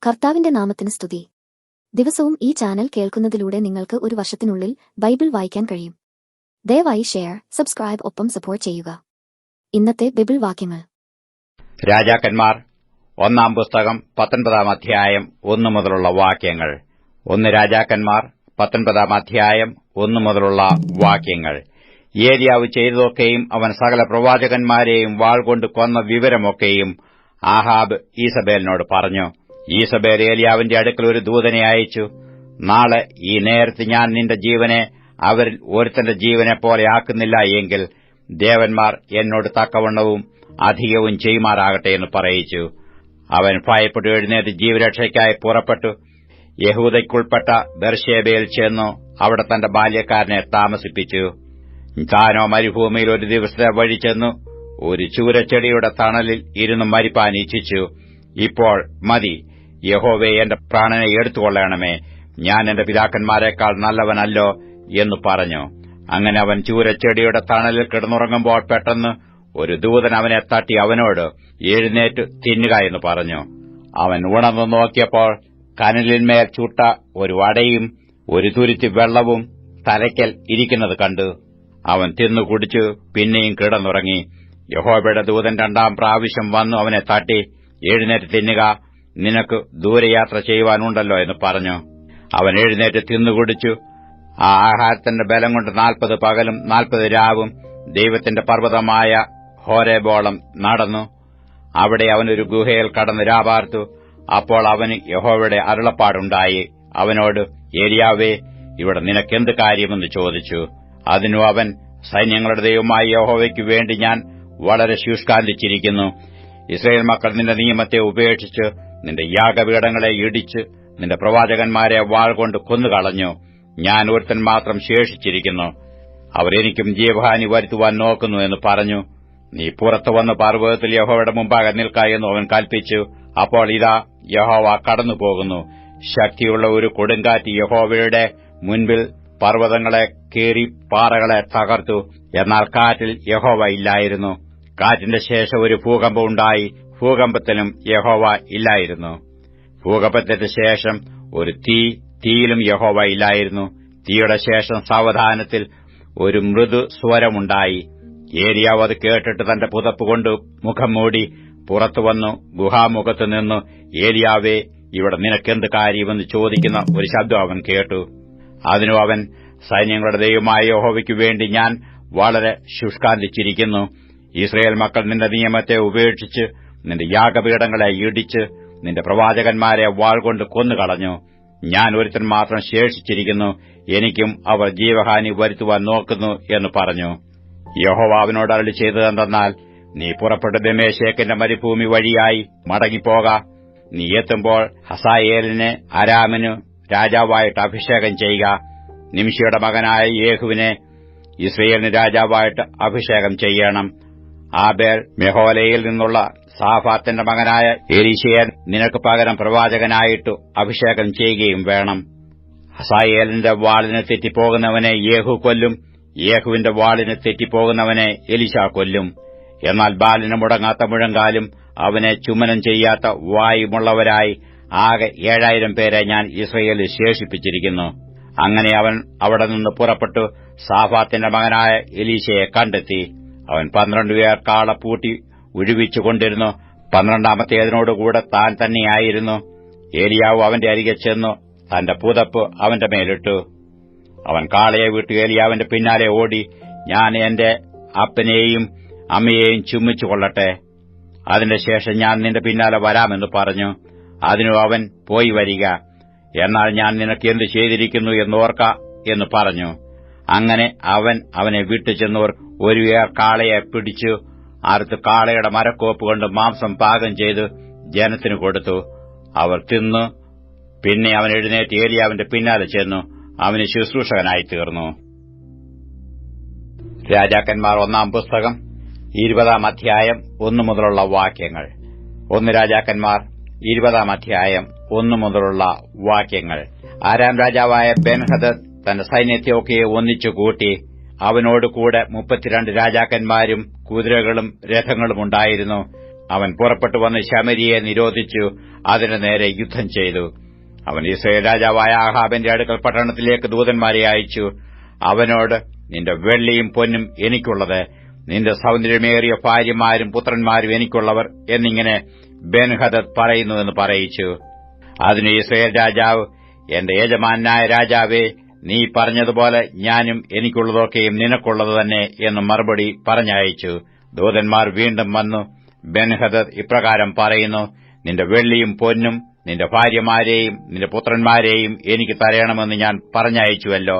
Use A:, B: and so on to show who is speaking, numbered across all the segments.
A: കർത്താവിന്റെ നാമത്തിന് സ്തുതി. ദിവസവും ഈ ചാനൽ കേൾക്കുന്നതിലൂടെ നിങ്ങൾക്ക് ഒരു വർഷത്തിനുള്ളിൽ ബൈബിൾ വായിക്കാൻ കഴിയും. ദയവായി ഷെയർ, സബ്സ്ക്രൈബ് ഒപ്പം സപ്പോർട്ട് ചെയ്യുക. ഇന്നത്തെ ബൈബിൾ വാക്യങ്ങൾ.
B: രാജാക്കന്മാർ 1 പുസ്തകം 19 അധ്യായം 1 മുതലുള്ള വാക്യങ്ങൾ. 1 രാജാക്കന്മാർ 19 അധ്യായം 1 മുതലുള്ള വാക്യങ്ങൾ. ഏലിയാവ് ചെയ്തതൊക്കെയും അവൻ സകല പ്രവാചകന്മാരെയും വാൾകൊണ്ട് കൊന്ന വിവരമൊക്കെയും ആഹാബ് ഈസബേലിനോട് പറഞ്ഞു. ഈസബേൽ ഏലിയാവിന്റെ അടുക്കൽ ഒരു ദൂതനെ അയച്ചു. നാളെ ഈ നേരത്ത് ഞാൻ നിന്റെ ജീവനെ അവരിൽ ഒരുത്തന്റെ ജീവനെ പോലെ ആക്കുന്നില്ല എങ്കിൽ ദേവന്മാർ എന്നോട് തക്കവണ്ണവും അധികവും ചെയ്യുമാറാകട്ടെ എന്ന് പറയിച്ചു. അവൻ ഭയപ്പെട്ടു എഴുന്നേറ്റ് ജീവരക്ഷയ്ക്കായി പുറപ്പെട്ടു യഹൂദയ്ക്കുൾപ്പെട്ട ബെർശേബയിൽ ചെന്നു അവിടെ തന്റെ ബാല്യക്കാരനെ താമസിപ്പിച്ചു. താനോ മരുഭൂമിയിൽ ഒരു ദിവസത്തെ വഴി ചെന്നു ഒരു ചൂരച്ചെടിയുടെ തണലിൽ ഇരുന്ന് മരിപ്പാൻ ഇച്ഛിച്ചു. ഇപ്പോൾ മതി, യഹോവേ, എന്റെ പ്രാണനെ എടുത്തുകൊള്ളണമേ, ഞാൻ എന്റെ പിതാക്കന്മാരെക്കാൾ നല്ലവനല്ലോ എന്ന് പറഞ്ഞു. അങ്ങനെ അവൻ ചൂരച്ചെടിയുടെ തണലിൽ കിടന്നുറങ്ങുമ്പോൾ പെട്ടെന്ന് ഒരു ദൂതൻ അവനെ തട്ടി അവനോട്, എഴുന്നേറ്റ് തിന്നുക എന്ന് പറഞ്ഞു. അവൻ ഉണർന്നു നോക്കിയപ്പോൾ കനലിന്മേൽ ചുട്ട ഒരു വടയും ഒരു തുരുത്തി വെള്ളവും തലയ്ക്കൽ ഇരിക്കുന്നത് കണ്ടു. അവൻ തിന്നു കുടിച്ചു പിന്നെയും കിടന്നുറങ്ങി. യഹോവയുടെ ദൂതൻ 2 പ്രാവശ്യം വന്നു അവനെ തട്ടി, എഴുന്നേറ്റ് തിന്നുക, നിനക്ക് ദൂരയാത്ര ചെയ്യുവാനുണ്ടല്ലോ എന്ന് പറഞ്ഞു. അവൻ എഴുന്നേറ്റ് തിന്നുകുടിച്ചു. ആ ആഹാരത്തിന്റെ ബലം കൊണ്ട് 40 പകലും 40 രാവും ദൈവത്തിന്റെ പർവ്വതമായ ഹോരേബോളം നടന്നു. അവിടെ അവനൊരു ഗുഹയിൽ കടന്ന് രാപാർത്തു. അപ്പോൾ അവന് യഹോവയുടെ അരുളപ്പാടുണ്ടായി. അവനോട്, ഏലിയാവേ, ഇവിടെ നിനക്കെന്ത് കാര്യമെന്ന് ചോദിച്ചു. അതിനു അവൻ, സൈന്യങ്ങളുടെ ദൈവമായ യഹോവയ്ക്കു വേണ്ടി ഞാൻ വളരെ ശുഷ്കാന്തിച്ചിരിക്കുന്നു. ഇസ്രായേൽ മക്കൾ നിന്റെ നിയമത്തെ ഉപേക്ഷിച്ച് നിന്റെ യാഗപീഠങ്ങളെ ഇടിച്ച് നിന്റെ പ്രവാചകന്മാരെ വാൾ കൊണ്ട് കൊന്നുകളഞ്ഞു. ഞാൻ ഒരുത്തൻ മാത്രം ശേഷിച്ചിരിക്കുന്നു. അവർ എനിക്കും ജീവഹാനി വരുത്തുവാൻ നോക്കുന്നു എന്ന് പറഞ്ഞു. നീ പുറത്തു വന്ന് പർവ്വതത്തിൽ യഹോവയുടെ മുമ്പാകെ നിൽക്ക എന്ന് അവൻ കൽപ്പിച്ചു. അപ്പോൾ ഇതാ, യഹോവ കടന്നുപോകുന്നു. ശക്തിയുള്ള ഒരു കൊടുങ്കാറ്റ് യഹോവയുടെ മുൻപിൽ പർവ്വതങ്ങളെ കീറി പാറകളെ തകർത്തു. എന്നാൽ കാറ്റിൽ യഹോവ ഇല്ലായിരുന്നു. കാറ്റിന്റെ ശേഷം ഒരു ഭൂകമ്പം ഉണ്ടായി. ഭൂകമ്പത്തിലും യഹോവ ഇല്ലായിരുന്നു. ഭൂകമ്പത്തിന് ശേഷം ഒരു തീയിലും യഹോവ ഇല്ലായിരുന്നു. തീയുടെ ശേഷം സാവധാനത്തിൽ ഒരു മൃദു സ്വരമുണ്ടായി. ഏലിയാവ് അത് കേട്ടിട്ട് തന്റെ പുതപ്പുകൊണ്ട് മുഖം മൂടി പുറത്തുവന്നു ഗുഹാമുഖത്ത് നിന്നു, ഏലിയാവേ, ഇവിടെ നിനക്കെന്ത് കാര്യമെന്ന് ചോദിക്കുന്ന ഒരു ശബ്ദം അവൻ കേട്ടു. അതിനു അവൻ, സൈന്യങ്ങളുടെ ദൈവമായ യഹോവയ്ക്കു വേണ്ടി ഞാൻ വളരെ ശുഷ്കാന്തിച്ചിരിക്കുന്നു. ഇസ്രായേൽ മക്കൾ നിന്റെ നിയമത്തെ ഉപേക്ഷിച്ച് നിന്റെ യാഗപീഠങ്ങളെ ഇടിച്ച് നിന്റെ പ്രവാചകന്മാരെ വാൾ കൊണ്ട് കൊന്നുകളഞ്ഞു. ഞാൻ ഒരുത്തൻ മാത്രം ശേഷിച്ചിരിക്കുന്നു. എനിക്കും അവർ ജീവഹാനി വരുത്തുവാൻ നോക്കുന്നു എന്ന് പറഞ്ഞു. യഹോവ അവനോട് അരുളി ചെയ്തതെന്തെന്നാൽ, നീ പുറപ്പെട്ട് ദമേശേക്കിന്റെ മരുഭൂമി വഴിയായി മടങ്ങിപ്പോക. നീ എത്തുമ്പോൾ ഹസായേലിനെ അരാമിനു രാജാവായിട്ട് അഭിഷേകം ചെയ്യുക. നിംഷിയുടെ മകനായ യേഹുവിനെ ഇസ്രയേലിന് രാജാവായിട്ട് അഭിഷേകം ചെയ്യണം. ആബേൽ മെഹോലയിൽ നിന്നുള്ള സാഫാത്തിന്റെ മകനായ എലീശയെ നിനക്ക് പകരം പ്രവാചകനായിട്ട് അഭിഷേകം ചെയ്യുകയും വേണം. ഹസായേലിന്റെ വാളിന് തെറ്റിപ്പോകുന്നവനെ യേഹു കൊല്ലും. യേഹുവിന്റെ വാളിന് തെറ്റിപ്പോകുന്നവനെ എലീശ കൊല്ലും. എന്നാൽ ബാലിന് മുടങ്ങാത്ത മുഴങ്കാലും അവനെ ചുമനം ചെയ്യാത്ത വായുമുള്ളവരായി ആകെ 7000 പേരെ ഞാൻ ഇസ്രയേലിൽ ശേഷിപ്പിച്ചിരിക്കുന്നു. അങ്ങനെ അവൻ അവിടെ നിന്ന് പുറപ്പെട്ടു സാഫാത്തിന്റെ മകനായ എലീശയെ കണ്ടെത്തി. അവൻ 12 പേർ കാള പൂട്ടി ഉഴുവിച്ചുകൊണ്ടിരുന്നു. 12ാമത്തേതിനോടുകൂടെ താൻ തന്നെയായിരുന്നു. ഏലിയാവ് അവന്റെ അരികെ ചെന്നു തന്റെ പുതപ്പ് അവന്റെ മേലിട്ടു. അവൻ കാളയെ വിട്ടു ഏലിയാവിന്റെ പിന്നാലെ ഓടി, ഞാൻ എന്റെ അപ്പനെയും അമ്മയെയും ചുമ്മിച്ചുകൊള്ളട്ടെ, അതിന്റെ ശേഷം ഞാൻ നിന്റെ പിന്നാലെ വരാമെന്ന് പറഞ്ഞു. അതിനു അവൻ, പോയി വരിക, എന്നാൽ ഞാൻ നിനക്ക് എന്ത് ചെയ്തിരിക്കുന്നു എന്നോർക്ക എന്ന് പറഞ്ഞു. അങ്ങനെ അവൻ അവനെ വിട്ടുചെന്നവർ ഒരു കാളയെ പിടിച്ചു അറുത്ത് കാളയുടെ മരക്കോപ്പ് കൊണ്ട് മാംസം പാകം ചെയ്ത് ജനത്തിനു കൊടുത്തു. അവർ തിന്നു. പിന്നെ അവൻ എഴുന്നേറ്റ് ഏലിയാവിന്റെ പിന്നാലെ ചെന്നു അവന് ശുശ്രൂഷകനായി തീർന്നു. രാജാക്കന്മാർ 1 പുസ്തകം 20 അധ്യായം 1 മുതലുള്ള വാക്യങ്ങൾ. 1 രാജാക്കന്മാർ 20 അധ്യായം 1 മുതലുള്ള വാക്യങ്ങൾ. ആരാം രാജാവായ ബെൻഹദദ് തന്റെ സൈന്യത്തെയൊക്കെ ഒന്നിച്ചുകൂട്ടി. അവനോടുകൂടെ 32 രാജാക്കന്മാരും കുതിരകളും രഥങ്ങളും ഉണ്ടായിരുന്നു. അവൻ പുറപ്പെട്ടു വന്ന് ശമര്യയെ നിരോധിച്ചു അതിന്റെ നേരെ യുദ്ധം ചെയ്തു. അവൻ യിസ്രായേൽ രാജാവായ ആഹാബിന്റെ അടുക്കൽ പട്ടണത്തിലേക്ക് ദൂതന്മാരെ അയച്ചു. അവനോട്, നിന്റെ വെള്ളിയും പൊന്നും എനിക്കുള്ളത്, നിന്റെ സൗന്ദര്യമേറിയ ഭാര്യമാരും പുത്രന്മാരും എനിക്കുള്ളവർ എന്നിങ്ങനെ ബെൻഹദദ് പറയുന്നുവെന്ന് പറയിച്ചു. അതിന് യിസ്രായേൽ രാജാവ്, എന്റെ യജമാനായ രാജാവേ, നീ പറഞ്ഞതുപോലെ ഞാനും എനിക്കുള്ളതൊക്കെയും നിനക്കുള്ളത് തന്നെ എന്ന് മറുപടി പറഞ്ഞയച്ചു. ദൂതന്മാർ വീണ്ടും വന്നു, ബെൻഹദദ് ഇപ്രകാരം പറയുന്നു, നിന്റെ വെള്ളിയും പൊന്നും നിന്റെ ഭാര്യമാരെയും നിന്റെ പുത്രന്മാരെയും എനിക്ക് തരണമെന്ന് ഞാൻ പറഞ്ഞയച്ചുവല്ലോ.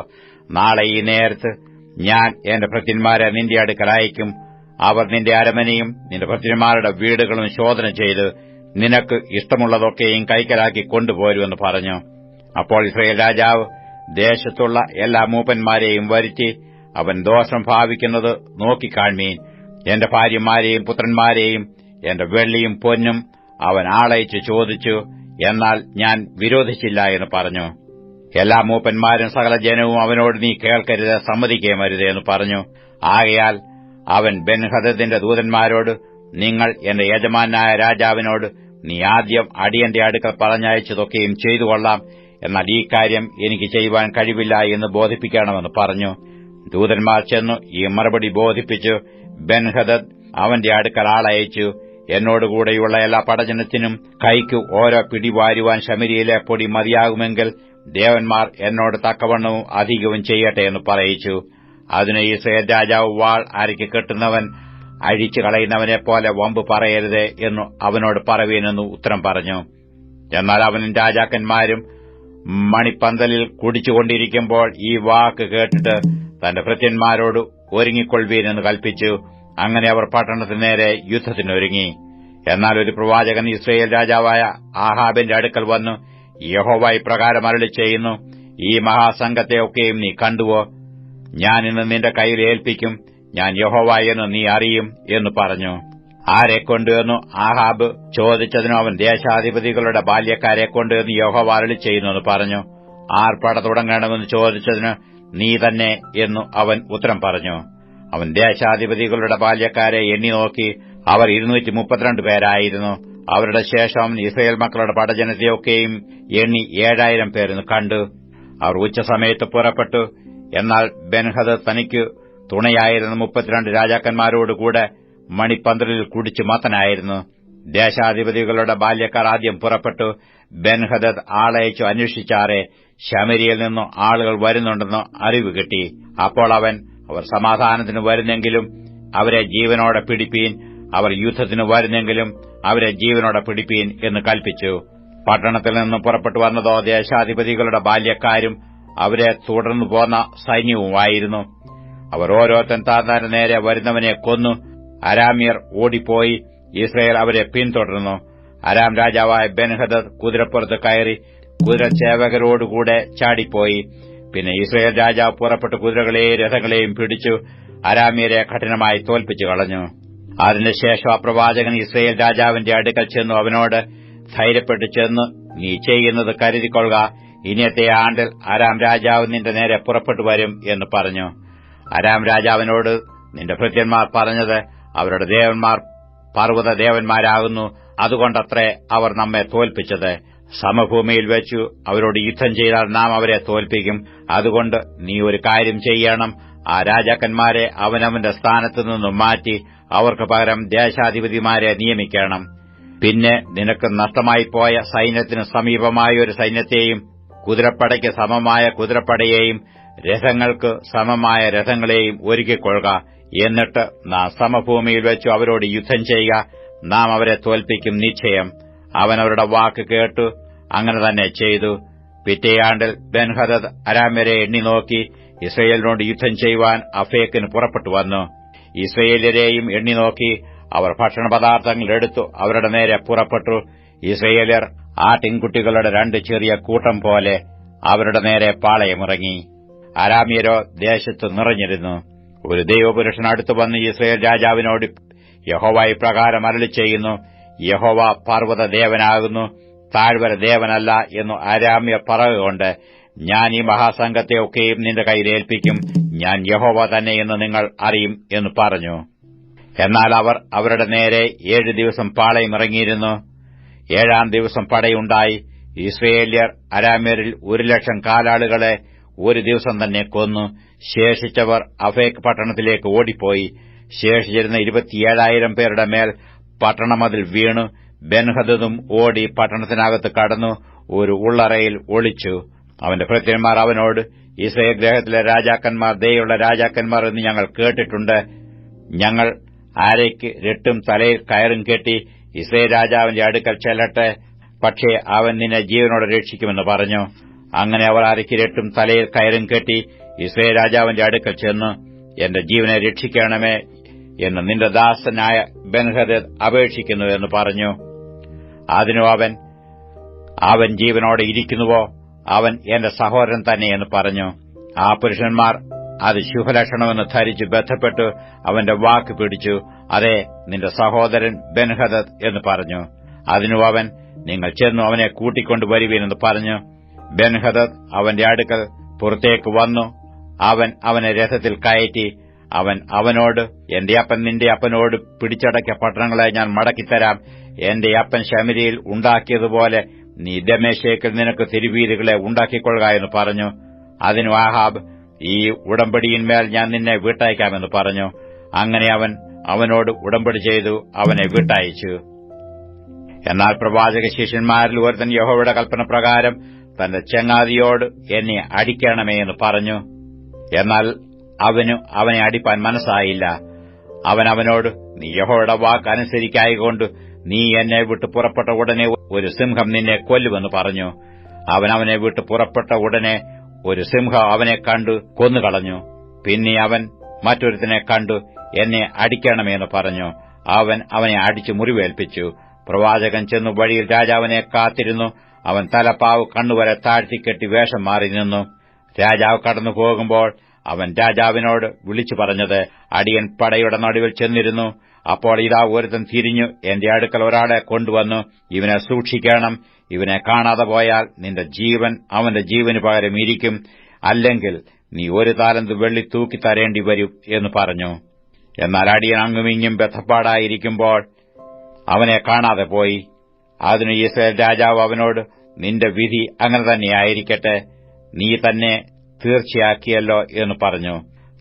B: നാളെ ഈ നേരത്ത് ഞാൻ എന്റെ ഭൃത്യന്മാരെ നിന്റെ അടുക്കൽ അയക്കും. അവർ നിന്റെ അരമനയും നിന്റെ ഭൃത്യന്മാരുടെ വീടുകളും ശോധന ചെയ്ത് നിനക്ക് ഇഷ്ടമുള്ളതൊക്കെയും കൈക്കലാക്കി കൊണ്ടുപോരുമെന്ന് പറഞ്ഞു. അപ്പോൾ യിസ്രായേൽ രാജാവ് ദേശത്തുള്ള എല്ലാ മൂപ്പന്മാരെയും വരുത്തി, അവൻ ദോഷം ഭാവിക്കുന്നത് നോക്കിക്കാൺമീൻ. എന്റെ ഭാര്യമാരെയും പുത്രന്മാരെയും എന്റെ വെള്ളിയും പൊന്നും അവൻ ആളയച്ച് ചോദിച്ചു, എന്നാൽ ഞാൻ വിരോധിച്ചില്ല എന്ന് പറഞ്ഞു. എല്ലാ മൂപ്പന്മാരും സകല ജനവും അവനോട്, നീ കേൾക്കരുത്, സമ്മതിക്കുകയും അരുത് എന്ന് പറഞ്ഞു. ആകയാൽ അവൻ ബെൻഹദദിന്റെ ദൂതന്മാരോട്, നിങ്ങൾ എന്റെ യജമാനായ രാജാവിനോട്, നീ ആദ്യം അടിയന്റെ അടുക്കൽ പറഞ്ഞയച്ചതൊക്കെയും ചെയ്തുകൊള്ളാം, എന്നാൽ ഈ കാര്യം എനിക്ക് ചെയ്യുവാൻ കഴിവില്ല എന്ന് ബോധിപ്പിക്കണമെന്ന് പറഞ്ഞു. ദൂതന്മാർ ചെന്നു ഈ മറുപടി ബോധിപ്പിച്ചു. ബെൻഹദദ് അവന്റെ അടുക്കൽ ആളയച്ചു, എന്നോടുകൂടെയുള്ള എല്ലാ പടജനത്തിനും കൈക്ക് ഓരോ പിടി വാരുവാൻ ശമര്യയിലെ പൊടി മതിയാകുമെങ്കിൽ ദേവന്മാർ എന്നോട് തക്കവണ്ണവും അധികവും ചെയ്യട്ടെ എന്ന് പറയിച്ചു. അതിന് യിസ്രായേൽ രാജാവ്, വാൾ അരയ്ക്ക് കെട്ടുന്നവൻ അഴിച്ചു കളയുന്നവനെപ്പോലെ വമ്പ് പറയരുത് എന്നു അവനോട് പറവീനെന്ന് ഉത്തരം പറഞ്ഞു. എന്നാൽ അവനും രാജാക്കന്മാരും മണിപ്പന്തലിൽ കുടിച്ചുകൊണ്ടിരിക്കുമ്പോൾ ഈ വാക്ക് കേട്ടിട്ട് തന്റെ ഭൃത്യന്മാരോട് ഒരുങ്ങിക്കൊള്ളുവീനെന്ന് കൽപ്പിച്ചു. അങ്ങനെ അവർ പട്ടണത്തിന് നേരെ യുദ്ധത്തിനൊരുങ്ങി. എന്നാൽ ഒരു പ്രവാചകൻ യിസ്രായേൽ രാജാവായ ആഹാബിന്റെ അടുക്കൽ വന്നു, യഹോവ ഇപ്രകാരം അരുളി ചെയ്യുന്നു, ഈ മഹാസംഘത്തെയൊക്കെയും നീ കണ്ടുവോ? ഞാൻ ഇന്ന് നിന്റെ കയ്യിൽ ഏൽപ്പിക്കും. ഞാൻ യഹോവ എന്ന് നീ അറിയും എന്ന് പറഞ്ഞു. ആരെക്കൊണ്ടുവെന്നു ആഹാബ് ചോദിച്ചതിനു അവൻ, ദേശാധിപതികളുടെ ബാല്യക്കാരെ കൊണ്ടുവന്ന് യഹോവ അരുളി ചെയ്യുന്നു പറഞ്ഞു. ആർ പട തുടങ്ങണമെന്ന് ചോദിച്ചതിന്, നീ തന്നെ എന്നു അവൻ ഉത്തരം പറഞ്ഞു. അവൻ ദേശാധിപതികളുടെ ബാല്യക്കാരെ എണ്ണി നോക്കി, അവർ 232 പേരായിരുന്നു. അവരുടെ ശേഷം ഇസ്രായേൽ മക്കളുടെ പടജനത്തെയൊക്കെയും എണ്ണി 7000 പേരെന്ന് കണ്ടു. അവർ ഉച്ചസമയത്ത് പുറപ്പെട്ടു. എന്നാൽ ബെൻഹദദ് തനിക്ക് തുണയായിരുന്ന 32 രാജാക്കന്മാരോടുകൂടെ മണിപ്പന്തലിൽ കുടിച്ചു മത്തനായിരുന്നു. ദേശാധിപതികളുടെ ബാല്യക്കാർ ആദ്യം പുറപ്പെട്ടു. ബെൻഹദദ് ആളയച്ചു അന്വേഷിച്ചാറെ ശമര്യയിൽ നിന്നു ആളുകൾ വരുന്നുണ്ടെന്ന് അറിവ് കിട്ടി. അപ്പോൾ അവർ സമാധാനത്തിന് വരുന്നെങ്കിലും അവരെ ജീവനോടെ പിടിപ്പീൻ, അവർ യുദ്ധത്തിന് വരുന്നെങ്കിലും അവരെ ജീവനോടെ പിടിപ്പീൻ എന്ന് കൽപ്പിച്ചു. പട്ടണത്തിൽ നിന്ന് പുറപ്പെട്ടു വന്നതോ ദേശാധിപതികളുടെ ബാല്യക്കാരും അവരെ തുടർന്നു പോന്ന സൈന്യവുമായിരുന്നു. അവർ ഓരോരുത്തൻ താൻ നേരെ വരുന്നവനെ കൊന്നു. അരാമ്യർ ഓടിപ്പോയി. ഇസ്രായേൽ അവരെ പിന്തുടർന്നു. അരാം രാജാവായ ബെൻഹദദ് കുതിരപ്പുറത്ത് കയറി കുതിരച്ചേവകരോടുകൂടെ ചാടിപ്പോയി. പിന്നെ ഇസ്രായേൽ രാജാവ് പുറപ്പെട്ട് കുതിരകളെയും രഥങ്ങളെയും പിടിച്ചു അരാമ്യരെ കഠിനമായി തോൽപ്പിച്ചു കളഞ്ഞു. അതിനുശേഷം ആ പ്രവാചകൻ ഇസ്രായേൽ രാജാവിന്റെ അടുക്കൽ ചെന്നു അവനോട്, ധൈര്യപ്പെട്ടു ചെന്ന് നീ ചെയ്യുന്നത് കരുതിക്കൊള്ളുക, ഇനിയത്തെ ആണ്ടിൽ അരാം രാജാവ് നിന്റെ നേരെ പുറപ്പെട്ടു വരും എന്ന് പറഞ്ഞു. അരാം രാജാവിനോട്, നിന്റെ ഭൃത്യന്മാർ പറഞ്ഞത് അവരുടെ ദേവന്മാർ പർവ്വത ദേവന്മാരാകുന്നു, അതുകൊണ്ടത്രേ അവർ നമ്മെ തോൽപ്പിച്ചത്. സമഭൂമിയിൽ വെച്ചു അവരോട് യുദ്ധം ചെയ്താൽ നാം അവരെ തോൽപ്പിക്കും. അതുകൊണ്ട് നീ ഒരു കാര്യം ചെയ്യണം, ആ രാജാക്കന്മാരെ അവനവന്റെ സ്ഥാനത്തുനിന്നും മാറ്റി അവർക്ക് പകരം ദേശാധിപതിമാരെ നിയമിക്കണം. പിന്നെ നിനക്ക് നഷ്ടമായിപ്പോയ സൈന്യത്തിന് സമീപമായ ഒരു സൈന്യത്തെയും കുതിരപ്പടയ്ക്ക് സമമായ കുതിരപ്പടയെയും രഥങ്ങൾക്ക് സമമായ രഥങ്ങളെയും ഒരുക്കിക്കൊള്ളുക. എന്നിട്ട് നാം സമഭൂമിയിൽ വെച്ചു അവരോട് യുദ്ധം ചെയ്യുക, നാം അവരെ തോൽപ്പിക്കും നിശ്ചയം. അവൻ അവരുടെ വാക്ക് കേട്ടു. അങ്ങനെ തന്നെ ചെയ്തു. പിറ്റേയാണ്ടിൽ ബെൻഹദദ് അരാമ്യരെ എണ്ണി നോക്കി ഇസ്രായേലിനോട് യുദ്ധം ചെയ്യുവാൻ അഫേക്കിന് പുറപ്പെട്ടു വന്നു. ഇസ്രായേല്യരെയും എണ്ണി നോക്കി അവർ ഭക്ഷണപദാർത്ഥങ്ങൾ എടുത്തു അവരുടെ നേരെ പുറപ്പെട്ടു. ഇസ്രായേല്യർ ആട്ടിൻകുട്ടികളുടെ 2 ചെറിയ കൂട്ടം പോലെ അവരുടെ നേരെ പാളയമിറങ്ങി. അരാമ്യരോ ദേശത്ത് നിറഞ്ഞിരുന്നു. ഒരു ദൈവപുരുഷൻ അടുത്തു വന്ന് ഇസ്രായേൽ രാജാവിനോട്, യഹോവ ഇപ്രകാരം അരുളി ചെയ്യുന്നു, യഹോവ പർവ്വത ദേവനാകുന്നു, താഴ്വര ദേവനല്ല എന്നു അരാമ്യർ പറയുകൊണ്ട് ഞാൻ ഈ മഹാസംഘത്തെയൊക്കെയും നിന്റെ കയ്യിൽ ഏൽപ്പിക്കും, ഞാൻ യഹോവ തന്നെ എന്ന് നിങ്ങൾ അറിയും എന്ന് പറഞ്ഞു. എന്നാൽ അവർ അവരുടെ നേരെ 7 ദിവസം പാളയമിറങ്ങിയിരുന്നു. 7-ാം ദിവസം പടയുണ്ടായി. ഇസ്രായേല്യർ അരാമ്യരിൽ 1,00,000 കാലാളുകളെ ഒരു ദിവസം തന്നെ കൊന്നു. ശേഷിച്ചവർ അഫേക്ക് പട്ടണത്തിലേക്ക് ഓടിപ്പോയി. ശേഷിച്ചിരുന്ന 27,000 പേരുടെ മേൽ പട്ടണമതിൽ വീണു. ബെൻഹദദും ഓടി പട്ടണത്തിനകത്ത് കടന്നു ഒരു ഉള്ളറയിൽ ഒളിച്ചു. അവന്റെ ഭൃത്യന്മാർ അവനോട്, ഇസ്രായേൽ ഗ്രഹത്തിലെ രാജാക്കന്മാർ ദയുള്ള രാജാക്കന്മാർ എന്ന് ഞങ്ങൾ കേട്ടിട്ടുണ്ട്. ഞങ്ങൾ ആരയ്ക്ക് രട്ടും തലയിൽ കയറും കെട്ടി ഇസ്രായേൽ രാജാവിന്റെ അടുക്കൽ ചെല്ലട്ടെ, പക്ഷേ അവൻ നിന്നെ ജീവനോടെ രക്ഷിക്കുമെന്ന് പറഞ്ഞു. അങ്ങനെ അവർ ആരയ്ക്ക് രട്ടും തലയിൽ കയറും കെട്ടി ഇസ്രായേൽ രാജാവിന്റെ അടുക്കൽ ചെന്ന്, എന്റെ ജീവനെ രക്ഷിക്കണമേ എന്ന് നിന്റെ ദാസനായ ബെൻഹദദ് അപേക്ഷിക്കുന്നു എന്ന് പറഞ്ഞു. അതിനു അവൻ ജീവനോടെ ഇരിക്കുന്നുവോ, അവൻ എന്റെ സഹോദരൻ തന്നെ എന്ന് പറഞ്ഞു. ആ പുരുഷന്മാർ അത് ശുഭലക്ഷണമെന്ന് ധരിച്ചു ബന്ധപ്പെട്ടു അവന്റെ വാക്ക് പിടിച്ചു. അതെ, നിന്റെ സഹോദരൻ ബെൻഹദദ് എന്ന് പറഞ്ഞു. അതിനു നിങ്ങൾ ചെന്നു അവനെ കൂട്ടിക്കൊണ്ടുവരുവീനെന്ന് പറഞ്ഞു. ബെൻഹദദ് അവന്റെ അടുക്കൽ പുറത്തേക്ക് വന്നു. അവനെ രഥത്തിൽ കയറ്റി. അവനോട്, എന്റെ അപ്പൻ നിന്റെ അപ്പനോട് പിടിച്ചടക്കിയ പട്ടണങ്ങളെ ഞാൻ മടക്കിത്തരാം. എന്റെ അപ്പൻ ശമരിയിൽ ഉണ്ടാക്കിയതുപോലെ നീ ദമേശേക്കിൽ നിനക്ക് തിരുവീതികളെ ഉണ്ടാക്കിക്കൊള്ളുക എന്ന് പറഞ്ഞു. അതിനു ആഹാബ്, ഈ ഉടമ്പടിയിന്മേൽ ഞാൻ നിന്നെ വിട്ടയക്കാമെന്ന് പറഞ്ഞു. അങ്ങനെ അവനോട് ഉടമ്പടി ചെയ്തു അവനെ വിട്ടയച്ചു. എന്നാൽ പ്രവാചക ശിഷ്യന്മാരിൽ ഒരുത്തൻ യഹോവയുടെ കൽപ്പന പ്രകാരം തന്റെ ചങ്ങാതിയോട്, എന്നെ അടിക്കണമേ എന്ന് പറഞ്ഞു. എന്നാൽ അവനെ അടിപ്പാൻ മനസ്സായില്ല. അവനോട്, നീ യഹോവയുടെ വാക്ക് അനുസരിക്കായികൊണ്ട് നീ എന്നെ വിട്ട് പുറപ്പെട്ട ഉടനെ ഒരു സിംഹം നിന്നെ കൊല്ലുമെന്ന് പറഞ്ഞു. അവനെ വിട്ട് പുറപ്പെട്ട ഉടനെ ഒരു സിംഹം അവനെ കണ്ടു കൊന്നുകളഞ്ഞു. പിന്നെ അവൻ മറ്റൊരുത്തനെ കണ്ടു, എന്നെ അടിക്കണമെന്ന് പറഞ്ഞു. അവനെ അടിച്ചു മുറിവേൽപ്പിച്ചു. പ്രവാചകൻ ചെന്നു വഴിയിൽ രാജാവിനെ കാത്തിരുന്നു. അവൻ തലപ്പാവ് കണ്ണുവരെ താഴ്ത്തിക്കെട്ടി വേഷം മാറി നിന്നു. രാജാവ് കടന്നു പോകുമ്പോൾ അവൻ രാജാവിനോട് വിളിച്ചു പറഞ്ഞത്, അടിയൻ പടയുടെ നടുവിൽ ചെന്നിരുന്നു. അപ്പോൾ ഇതാ ഒരുത്തൻ തിരിഞ്ഞു എന്റെ അടുക്കൽ ഒരാളെ കൊണ്ടുവന്നു. ഇവനെ സൂക്ഷിക്കണം. ഇവനെ കാണാതെ പോയാൽ നിന്റെ ജീവൻ അവന്റെ ജീവന് പകരം ഇരിക്കും. അല്ലെങ്കിൽ നീ 1 താലന്ത് വെള്ളി തൂക്കി തരേണ്ടി വരും എന്ന് പറഞ്ഞു. എന്നാൽ അടിയൻ അങ്ങുമിങ്ങും ബദ്ധപ്പാടായിരിക്കുമ്പോൾ അവനെ കാണാതെ പോയി. അതിന് ഇസ്രായേൽ രാജാവ് അവനോട്, നിന്റെ വിധി അങ്ങനെ തന്നെയായിരിക്കട്ടെ, നീ തന്നെ തീർച്ചയാക്കിയല്ലോ എന്ന് പറഞ്ഞു.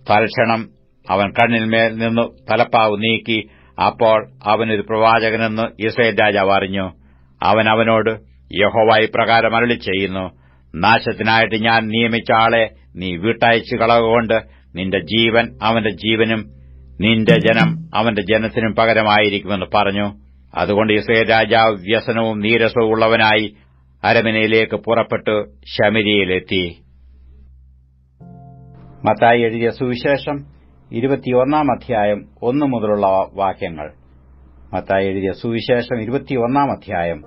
B: തൽക്ഷണം അവൻ കണ്ണിന്മേൽ നിന്നു തലപ്പാവ് നീക്കി. അപ്പോൾ അവനൊരു പ്രവാചകനെന്ന് ഇസ്രായേൽ രാജാവ് അറിഞ്ഞു. അവനോട്, യഹോവ ഇപ്രകാരം അരുളി ചെയ്യുന്നു, നാശത്തിനായിട്ട് ഞാൻ നിയമിച്ച ആളെ നീ വിട്ടയച്ചു കളകൊണ്ട് നിന്റെ ജീവൻ അവന്റെ ജീവനും നിന്റെ ജനം അവന്റെ ജനത്തിനും പകരമായിരിക്കുമെന്ന് പറഞ്ഞു. അതുകൊണ്ട് ഇസ്രായേൽ രാജാവ് വ്യസനവും നീരസവും ഉള്ളവനായി അരമനയിലേക്ക് പുറപ്പെട്ടു ശമര്യയിലെത്തി. മത്തായി എഴുതിയ സുവിശേഷം 21-ാം അധ്യായം 1 മുതലുള്ള വാക്യങ്ങൾ. മത്തായി എഴുതിയ സുവിശേഷം 21-ാം അധ്യായം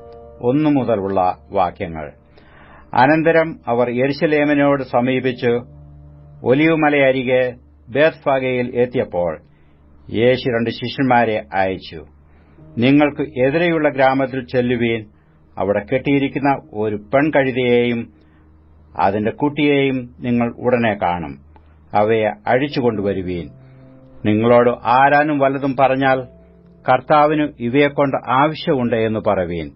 B: 1 മുതലുള്ള വാക്യങ്ങൾ. അനന്തരം അവർ യെരുശലേമിനോട് സമീപിച്ചു ഒലിവുമലയരികെ ബേത്ത്ഫഗയിൽ എത്തിയപ്പോൾ യേശു 2 ശിഷ്യന്മാരെ അയച്ചു. നിങ്ങൾക്ക് എതിരെയുള്ള ഗ്രാമത്തിൽ ചെല്ലുവീൻ. അവിടെ കെട്ടിയിരിക്കുന്ന ഒരു പെൺകഴുതയെയും അതിന്റെ കുട്ടിയെയും നിങ്ങൾ ഉടനെ കാണും. അവയെ അഴിച്ചുകൊണ്ടുവരുവീൻ. നിങ്ങളോട് ആരാനും വല്ലതും പറഞ്ഞാൽ, കർത്താവിന് ഇവയെക്കൊണ്ട് ആവശ്യമുണ്ട് എന്ന് പറവീൻ.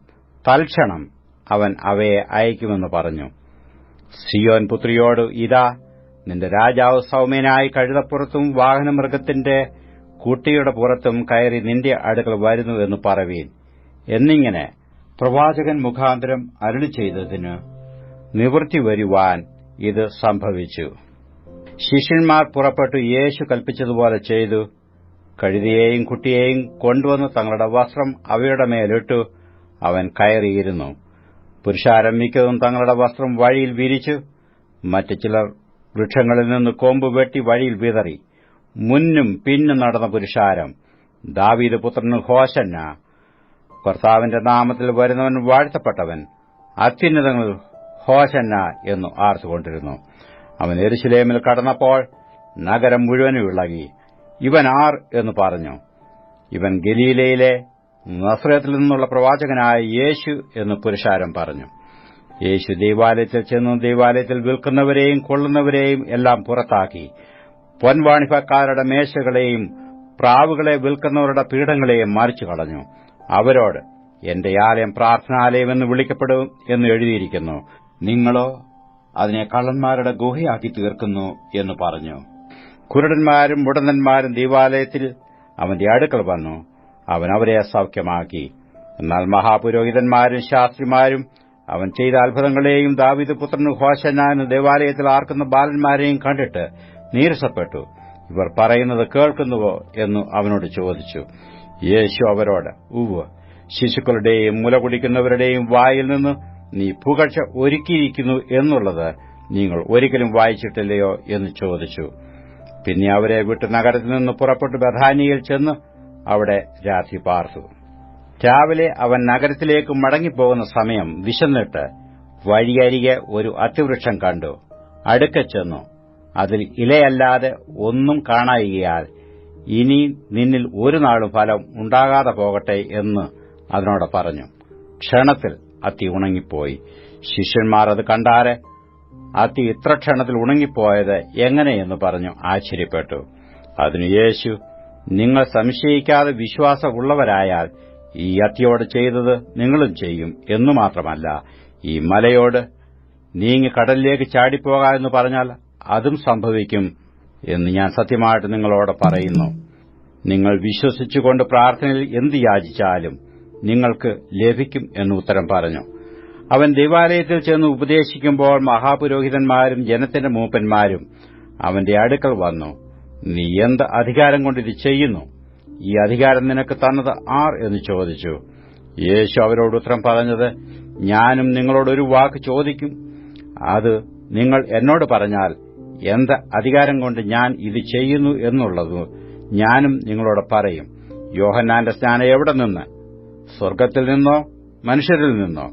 B: തൽക്ഷണം അവൻ അവയെ അയക്കുമെന്ന് പറഞ്ഞു. സിയോൻ പുത്രിയോട്, ഇതാ നിന്റെ രാജാവ് സൗമ്യനായി കഴുതപ്പുറത്തും വാഹനമൃഗത്തിന്റെ കുട്ടിയുടെ പുറത്തും കയറി നിന്റെ അടുക്കൽ വരുന്നു എന്ന് പറവീൻ. എന്നിങ്ങനെ പ്രവാചകൻ മുഖാന്തരം അരുളി ചെയ്തതിന് നിവൃത്തി വരുവാൻ ഇത് സംഭവിച്ചു. ശിഷ്യന്മാർ പുറപ്പെട്ടു യേശു കൽപ്പിച്ചതുപോലെ ചെയ്തു. കഴുതയെയും കുട്ടിയെയും കൊണ്ടുവന്ന് തങ്ങളുടെ വസ്ത്രം അവയുടെ മേലിട്ടു. അവൻ കയറിയിരുന്നു. പുരുഷാരം മിക്കതും തങ്ങളുടെ വസ്ത്രം വഴിയിൽ വിരിച്ചു. മറ്റു ചിലർ വൃക്ഷങ്ങളിൽ നിന്ന് കൊമ്പ് വെട്ടി വഴിയിൽ വിതറി. മുന്നും പിന്നും നടന്ന പുരുഷാരം, ദാവീദ് പുത്രന് ഹോശന്ന, കർത്താവിന്റെ നാമത്തിൽ വരുന്നവൻ വാഴ്ത്തപ്പെട്ടവൻ, അത്യുന്നതങ്ങളിൽ ഹോശന്ന എന്നു ആർത്തുകൊണ്ടിരുന്നു. അവൻ യെരുശലേമിൽ കടന്നപ്പോൾ നഗരം മുഴുവനും ഇളകി. ഇവൻ ആർ എന്ന് പറഞ്ഞു. ഇവൻ ഗലീലയിലെ നസ്രത്തിൽ നിന്നുള്ള പ്രവാചകനായ യേശു എന്ന് പുരുഷാരം പറഞ്ഞു. യേശു ദൈവാലയത്തിൽ ചെന്നു ദൈവാലയത്തിൽ വിൽക്കുന്നവരെയും കൊള്ളുന്നവരെയും എല്ലാം പുറത്താക്കി പൊൻവാണിഭക്കാരുടെ മേശകളെയും പ്രാവുകളെ വിൽക്കുന്നവരുടെ പീഠങ്ങളെയും മറിച്ചു കളഞ്ഞു. അവരോട്, എന്റെ ആലയം പ്രാർത്ഥനാലയമെന്ന് വിളിക്കപ്പെടും എന്ന് എഴുതിയിരിക്കുന്നു, നിങ്ങളോ അതിനെ കള്ളന്മാരുടെ ഗുഹയാക്കി തീർക്കുന്നു എന്ന് പറഞ്ഞു. കുരുടന്മാരും മുടന്തന്മാരും ദൈവാലയത്തിൽ അവന്റെ അടുക്കൽ വന്നു. അവൻ അവരെ സൌഖ്യമാക്കി. എന്നാൽ മഹാപുരോഹിതന്മാരും ശാസ്ത്രിമാരും അവൻ ചെയ്ത അത്ഭുതങ്ങളെയും ദാവീദ് പുത്രന് ഹോശന്നാന് ദേവാലയത്തിൽ ആർക്കുന്ന ബാലന്മാരെയും കണ്ടിട്ട് നീരസപ്പെട്ടു. ഇവർ പറയുന്നത് കേൾക്കുന്നുവോ എന്ന് അവനോട് ചോദിച്ചു. യേശു അവരോട്, ഉവ്വ്, ശിശുക്കളുടെയും മുല കുടിക്കുന്നവരുടെയും വായിൽ നിന്ന് നീ പുകഴ്ച ഒരുക്കിയിരിക്കുന്നു എന്നുള്ളത് നിങ്ങൾ ഒരിക്കലും വായിച്ചിട്ടില്ലയോ എന്ന് ചോദിച്ചു. പിന്നെ അവരെ വിട്ട് നഗരത്തിൽ നിന്ന് പുറപ്പെട്ടു ബഥാനിയിൽ ചെന്ന് അവിടെ രാത്രി പാർത്തു. രാവിലെ അവൻ നഗരത്തിലേക്ക് മടങ്ങിപ്പോകുന്ന സമയം വിശന്നിട്ട് വഴിയരികെ ഒരു അത്തിവൃക്ഷം കണ്ടു. അടുക്കെ ചെന്നു അതിൽ ഇലയല്ലാതെ ഒന്നും കാണായികയാൽ ഇനി നിന്നിൽ ഒരു നാളും ഫലം ഉണ്ടാകാതെ പോകട്ടെ എന്ന് അതിനോട് പറഞ്ഞു. ക്ഷണത്തിൽ അത്തി ഉണങ്ങിപ്പോയി. ശിഷ്യന്മാർ അത് കണ്ടാരെ അത്തി ഇത്ര ക്ഷണത്തിൽ ഉണങ്ങിപ്പോയത് എങ്ങനെയെന്ന് പറഞ്ഞു ആശ്ചര്യപ്പെട്ടു. അതിന് യേശു, നിങ്ങൾ സംശയിക്കാതെ വിശ്വാസമുള്ളവരായാൽ ഈ അത്തിയോട് ചെയ്തത് നിങ്ങളും ചെയ്യും എന്നു മാത്രമല്ല, ഈ മലയോട് നീങ്ങി കടലിലേക്ക് ചാടിപ്പോക എന്ന് പറഞ്ഞാൽ അതും സംഭവിക്കും എന്ന് ഞാൻ സത്യമായിട്ട് നിങ്ങളോട് പറയുന്നു. നിങ്ങൾ വിശ്വസിച്ചുകൊണ്ട് പ്രാർത്ഥനയിൽ എന്ത് യാചിച്ചാലും നിങ്ങൾക്ക് ലഭിക്കും എന്ന് ഉത്തരം പറഞ്ഞു. അവൻ ദൈവാലയത്തിൽ ചെന്ന് ഉപദേശിക്കുമ്പോൾ മഹാപുരോഹിതന്മാരും ജനത്തിന്റെ മൂപ്പന്മാരും അവന്റെ അടുക്കൽ വന്നു. നീ എന്ത് അധികാരം കൊണ്ട് ഇത് ചെയ്യുന്നു? ഈ അധികാരം നിനക്ക് തന്നത് ആർ എന്ന് ചോദിച്ചു. യേശു അവരോട് ഉത്തരം പറഞ്ഞത്, ഞാനും നിങ്ങളോടൊരു വാക്ക് ചോദിക്കും. അത് നിങ്ങൾ എന്നോട് പറഞ്ഞാൽ എന്ത് അധികാരം കൊണ്ട് ഞാൻ ഇത് ചെയ്യുന്നു എന്നുള്ളത് ഞാനും നിങ്ങളോട് പറയും. യോഹന്നാന്റെ സ്നാനം എവിടെ നിന്ന്? സ്വർഗ്ഗത്തിൽ നിന്നോ മനുഷ്യരിൽ നിന്നോ?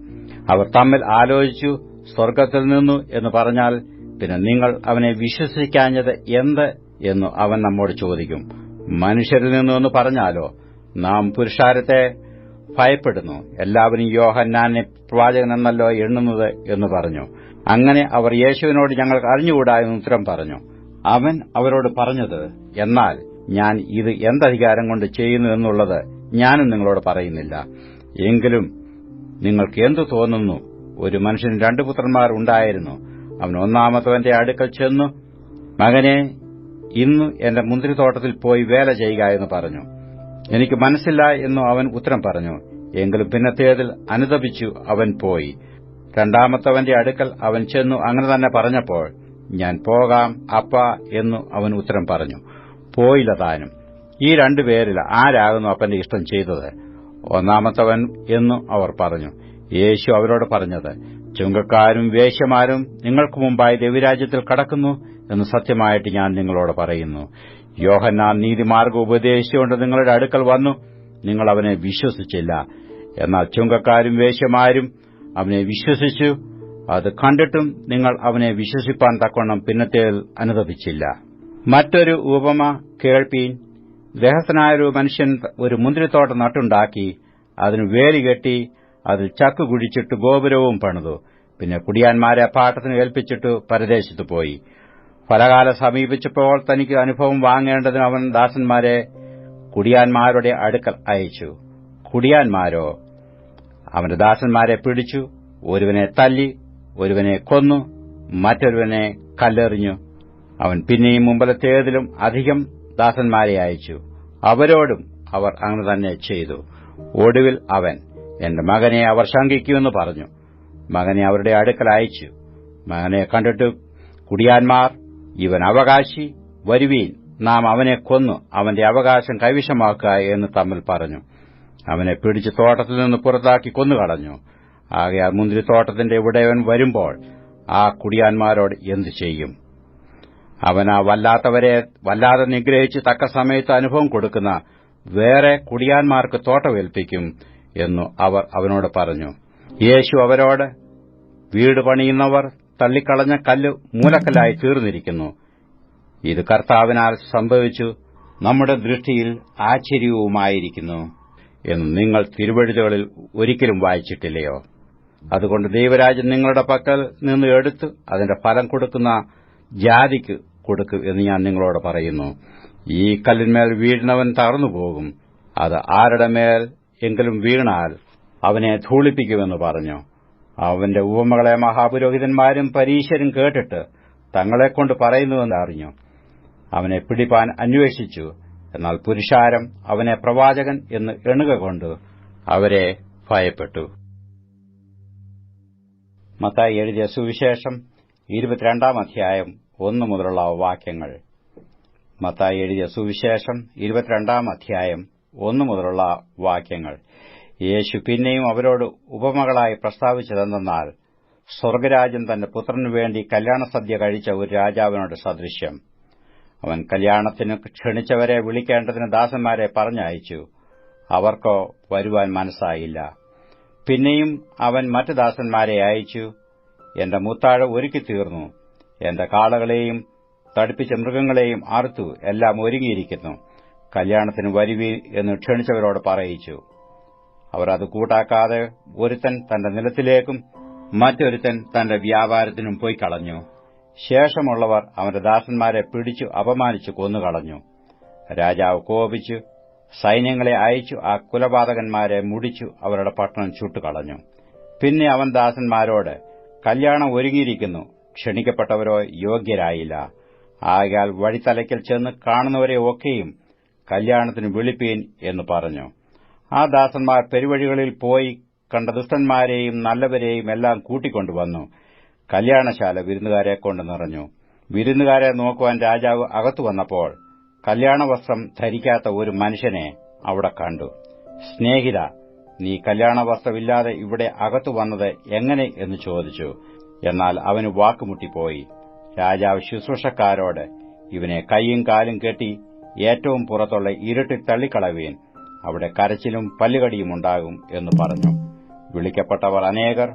B: അവർ തമ്മിൽ ആലോചിച്ചു. സ്വർഗ്ഗത്തിൽ നിന്നു എന്ന് പറഞ്ഞാൽ പിന്നെ നിങ്ങൾ അവനെ വിശ്വസിക്കാഞ്ഞത് എന്ത് എന്ന് അവൻ നമ്മോട് ചോദിക്കും. മനുഷ്യരിൽ നിന്നു എന്ന് പറഞ്ഞാലോ, നാം പുരുഷാരത്തെ ഭയപ്പെടുന്നു. എല്ലാവരും യോഹന്നാനെ പ്രവാചകനെന്നല്ലോ എണ്ണുന്നത് എന്ന് പറഞ്ഞു. അങ്ങനെ അവർ യേശുവിനോട് ഞങ്ങൾക്ക് അറിഞ്ഞുകൂടാ എന്ന് ഉത്തരം പറഞ്ഞു. അവൻ അവരോട് പറഞ്ഞത്, എന്നാൽ ഞാൻ ഇത് എന്തധികാരം കൊണ്ട് ചെയ്യുന്നു എന്നുള്ളത് ഞാനും നിങ്ങളോട് പറയുന്നില്ല. എങ്കിലും നിങ്ങൾക്ക് എന്തു തോന്നുന്നു? ഒരു മനുഷ്യന് 2 പുത്രന്മാർ ഉണ്ടായിരുന്നു. അവൻ ഒന്നാമത്തവന്റെ അടുക്കൽ ചെന്നു, മകനെ, ഇന്ന് എന്റെ മുന്തിരിത്തോട്ടത്തിൽ പോയി വേല ചെയ്യുക എന്ന് പറഞ്ഞു. എനിക്ക് മനസ്സില്ല എന്നു അവൻ ഉത്തരം പറഞ്ഞു. എങ്കിലും പിന്നത്തേതിൽ അനുതപിച്ചു അവൻ പോയി. രണ്ടാമത്തവന്റെ അടുക്കൽ അവൻ ചെന്നു അങ്ങനെ തന്നെ പറഞ്ഞപ്പോൾ, ഞാൻ പോകാം അപ്പാ എന്നു അവൻ ഉത്തരം പറഞ്ഞു. പോയില്ല താനും. ഈ 2 പേരിൽ ആരാകുന്നു അപ്പന്റെ ഇഷ്ടം ചെയ്തത്? ഒന്നാമത്തവൻ എന്നു അവർ പറഞ്ഞു. യേശു അവരോട് പറഞ്ഞത്, ചുങ്കക്കാരും വേശ്യമാരും നിങ്ങൾക്ക് മുമ്പായി ദൈവരാജ്യത്തിൽ കടക്കുന്നു എന്ന് സത്യമായിട്ട് ഞാൻ നിങ്ങളോട് പറയുന്നു. യോഹന്നാൻ നീതിമാർഗ്ഗം ഉപദേശിച്ചുകൊണ്ട് നിങ്ങളുടെ അടുക്കൽ വന്നു, നിങ്ങൾ അവനെ വിശ്വസിച്ചില്ല. എന്നാൽ ചുങ്കക്കാരും വേശ്യമാരും അവനെ വിശ്വസിച്ചു. അത് കണ്ടിട്ടും നിങ്ങൾ അവനെ വിശ്വസിപ്പാൻ തക്കവണ്ണം പിന്നത്തേതിൽ അനുതപിച്ചില്ല. മറ്റൊരു ഉപമ കേൾപ്പീൻ. ഗൃഹസ്ഥനായൊരു മനുഷ്യൻ ഒരു മുന്തിരിത്തോട്ടം നട്ടുണ്ടാക്കി, അതിന് വേലി കെട്ടി, അതിൽ ചക്കു കുഴിച്ചിട്ട് ഗോപുരവും പണിതു. പിന്നെ കുടിയാന്മാരെ പാട്ടത്തിന് ഏൽപ്പിച്ചിട്ട് പരദേശത്ത് പോയി. ഫലകാലം സമീപിച്ചപ്പോൾ തനിക്ക് അനുഭവം വാങ്ങേണ്ടതിന് അവൻ ദാസന്മാരെ കുടിയാന്മാരുടെ അടുക്കൽ അയച്ചു. കുടിയാന്മാരോ അവന്റെ ദാസന്മാരെ പിടിച്ചു, ഒരുവനെ തല്ലി, ഒരുവനെ കൊന്നു, മറ്റൊരുവനെ കല്ലെറിഞ്ഞു. അവൻ പിന്നെയും മുമ്പലത്തേതിലും അധികം ദാസന്മാരെ അയച്ചു. അവരോടും അവർ അങ്ങനെ തന്നെ ചെയ്തു. ഒടുവിൽ അവൻ, എന്റെ മകനെ അവർ ശങ്കിക്കുമെന്ന് പറഞ്ഞു. മകനെ അവരുടെ അടുക്കൽ അയച്ചു. മകനെ കണ്ടിട്ട് കുടിയാന്മാർ, ഇവൻ അവകാശി, വരുവീൻ, നാം അവനെ കൊന്നു അവന്റെ അവകാശം കൈവശമാക്കുക എന്ന് തമ്മിൽ പറഞ്ഞു. അവനെ പിടിച്ച് തോട്ടത്തിൽ നിന്ന് പുറത്താക്കി കൊന്നുകളഞ്ഞു. ആകയാൽ മുന്തിരിത്തോട്ടത്തിന്റെ ഉടയവൻ വരുമ്പോൾ ആ കുടിയാന്മാരോട് എന്തു ചെയ്യും? അവൻ ആ വല്ലാത്തവരെ വല്ലാതെ നിഗ്രഹിച്ച് തക്ക സമയത്ത് അനുഭവം കൊടുക്കുന്ന വേറെ കുടിയാന്മാർക്ക് തോട്ടമേൽപ്പിക്കും എന്നു അവർ അവനോട് പറഞ്ഞു. യേശു അവരോട്, വീട് പണിയുന്നവർ തള്ളിക്കളഞ്ഞ കല്ല് മൂലക്കല്ലായി തീർന്നിരിക്കുന്നു. ഇത് കർത്താവിനാൽ സംഭവിച്ചു, നമ്മുടെ ദൃഷ്ടിയിൽ ആശ്ചര്യവുമായിരിക്കുന്നു എന്ന് നിങ്ങൾ തിരുവെഴുത്തുകളിൽ ഒരിക്കലും വായിച്ചിട്ടില്ലയോ? അതുകൊണ്ട് ദൈവരാജ്യം നിങ്ങളുടെ പക്കൽ നിന്ന് എടുത്ത് അതിന്റെ ഫലം കൊടുക്കുന്ന ജാതിക്ക് കൊടുക്കും എന്ന് ഞാൻ നിങ്ങളോട് പറയുന്നു. ഈ കല്ലിന്മേൽ വീഴുന്നവൻ തകർന്നുപോകും. അത് ആരുടെ മേൽ എങ്കിലും വീണാൽ അവനെ ധൂളിപ്പിക്കുമെന്ന് പറഞ്ഞു. അവന്റെ ഉപമകളെ മഹാപുരോഹിതന്മാരും പരീശരും കേട്ടിട്ട് തങ്ങളെക്കൊണ്ട് പറയുന്നുവെന്ന് അറിഞ്ഞു. അവനെ പിടിപ്പാൻ അന്വേഷിച്ചു. എന്നാൽ പുരുഷാരം അവനെ പ്രവാചകൻ എന്ന് എണ്ണുകൊണ്ട് അവരെ ഭയപ്പെട്ടു. മത്തായി എഴുതിയ സുവിശേഷം 22-ാം അധ്യായം 1 മുതലുള്ള വാക്യങ്ങൾ. മത്തായി എഴുതിയ സുവിശേഷം 22-ാം അധ്യായം 1 മുതലുള്ള വാക്യങ്ങൾ. യേശു പിന്നെയും അവരോട് ഉപമകളായി പ്രസ്താവിച്ചതെന്നാൽ, സ്വർഗരാജ്യം തന്റെ പുത്രനു വേണ്ടി കല്യാണസദ്യ കഴിച്ച ഒരു രാജാവിനോട് സദൃശ്യം. അവൻ കല്യാണത്തിന് ക്ഷണിച്ചവരെ വിളിക്കേണ്ടതിന് ദാസന്മാരെ പറഞ്ഞയച്ചു. അവർക്കോ വരുവാൻ മനസ്സായില്ല. പിന്നെയും അവൻ മറ്റു ദാസന്മാരെ അയച്ചു. എന്റെ മുത്താഴ ഒരുക്കിത്തീർന്നു, എന്റെ കാളകളെയും തടിപ്പിച്ച മൃഗങ്ങളെയും അറുത്തു, എല്ലാം ഒരുങ്ങിയിരിക്കുന്നു, കല്യാണത്തിന് വരുവീൻ എന്ന് ക്ഷണിച്ചവരോട് പറയിച്ചു. അവർ അത് കൂട്ടാക്കാതെ ഒരുത്തൻ തന്റെ നിലത്തിലേക്കും മറ്റൊരുത്തൻ തന്റെ വ്യാപാരത്തിനും പോയി കളഞ്ഞു. ശേഷമുള്ളവർ അവന്റെ ദാസന്മാരെ പിടിച്ചു അപമാനിച്ചു കൊന്നുകളഞ്ഞു. രാജാവ് കോപിച്ചു സൈന്യങ്ങളെ അയച്ചു ആ കുലപാതകന്മാരെ മുടിച്ചു അവരുടെ പട്ടണം ചുട്ടുകളഞ്ഞു. പിന്നെ അവൻ ദാസന്മാരോട്, കല്യാണം ഒരുങ്ങിയിരിക്കുന്നു, ക്ഷണിക്കപ്പെട്ടവരോ യോഗ്യരായില്ല. ആകയാൽ വഴിത്തലയ്ക്കൽ ചെന്ന് കാണുന്നവരെ ഒക്കെയും കല്യാണത്തിന് വിളിപ്പീൻ എന്ന് പറഞ്ഞു. ആ ദാസന്മാർ പെരുവഴികളിൽ പോയി കണ്ട ദുഷ്ടന്മാരെയും നല്ലവരെയും എല്ലാം കൂട്ടിക്കൊണ്ടുവന്നു. കല്യാണശാല വിരുന്നുകാരെ കൊണ്ട് നിറഞ്ഞു. വിരുന്നുകാരെ നോക്കുവാൻ രാജാവ് അകത്തു വന്നപ്പോൾ കല്യാണവസ്ത്രം ധരിക്കാത്ത ഒരു മനുഷ്യനെ അവിടെ കണ്ടു. സ്നേഹിത, നീ കല്യാണവസ്ത്രമില്ലാതെ ഇവിടെ അകത്തു വന്നത് എങ്ങനെ എന്ന് ചോദിച്ചു. എന്നാൽ അവന് വാക്കുമുട്ടിപ്പോയി. രാജാവ് ശുശ്രൂഷക്കാരോട്, ഇവനെ കൈയും കാലും കെട്ടി ഏറ്റവും പുറത്തുള്ള ഇരുട്ടിൽ തള്ളിക്കളവീൻ, അവിടെ കരച്ചിലും പല്ലുകടിയും ഉണ്ടാകും എന്ന് പറഞ്ഞു. വിളിക്കപ്പെട്ടവർ അനേകർ,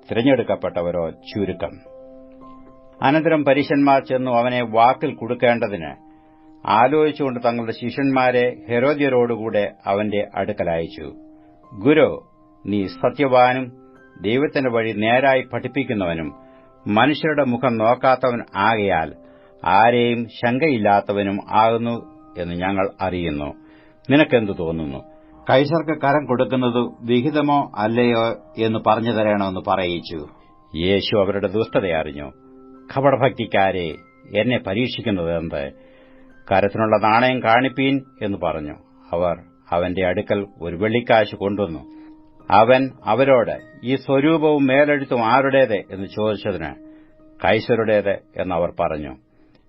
B: തിരഞ്ഞെടുക്കപ്പെട്ടവരോ ചുരുക്കം. അനന്തരം പരീശന്മാർ ചെന്നു അവനെ വാക്കിൽ കുടുക്കേണ്ടതിന് ആലോചിച്ചുകൊണ്ട് തങ്ങളുടെ ശിഷ്യന്മാരെ ഹെരോദ്യരോടുകൂടെ അവന്റെ അടുക്കൽ അയച്ചു. ഗുരു, നീ സത്യവാനും ദൈവത്തിന്റെ വഴി നേരായി പഠിപ്പിക്കുന്നവനും മനുഷ്യരുടെ മുഖം നോക്കാത്തവൻ ആകയാൽ ആരെയും ശങ്കയില്ലാത്തവനും ആകുന്നു എന്ന് ഞങ്ങൾ അറിയുന്നു. നിനക്കെന്തു തോന്നുന്നു? കൈസർക്ക് കരം കൊടുക്കുന്നത് വിഹിതമോ അല്ലയോ എന്ന് പറഞ്ഞു തരണമെന്ന് പറയിച്ചു. യേശു അവരുടെ ദുഷ്ടത അറിഞ്ഞു. കപടഭക്തിക്കാരെ, എന്നെ പരീക്ഷിക്കുന്നതെന്ത്? കരത്തിനുള്ള നാണയം കാണിപ്പീൻ എന്ന് പറഞ്ഞു. അവർ അവന്റെ അടുക്കൽ ഒരു വെള്ളിക്കാശ് കൊണ്ടുവന്നു. അവൻ അവരോട്, ഈ സ്വരൂപവും മേലെഴുത്തും ആരുടേത് എന്ന് ചോദിച്ചതിന്, കൈസരുടേത് എന്നവർ പറഞ്ഞു.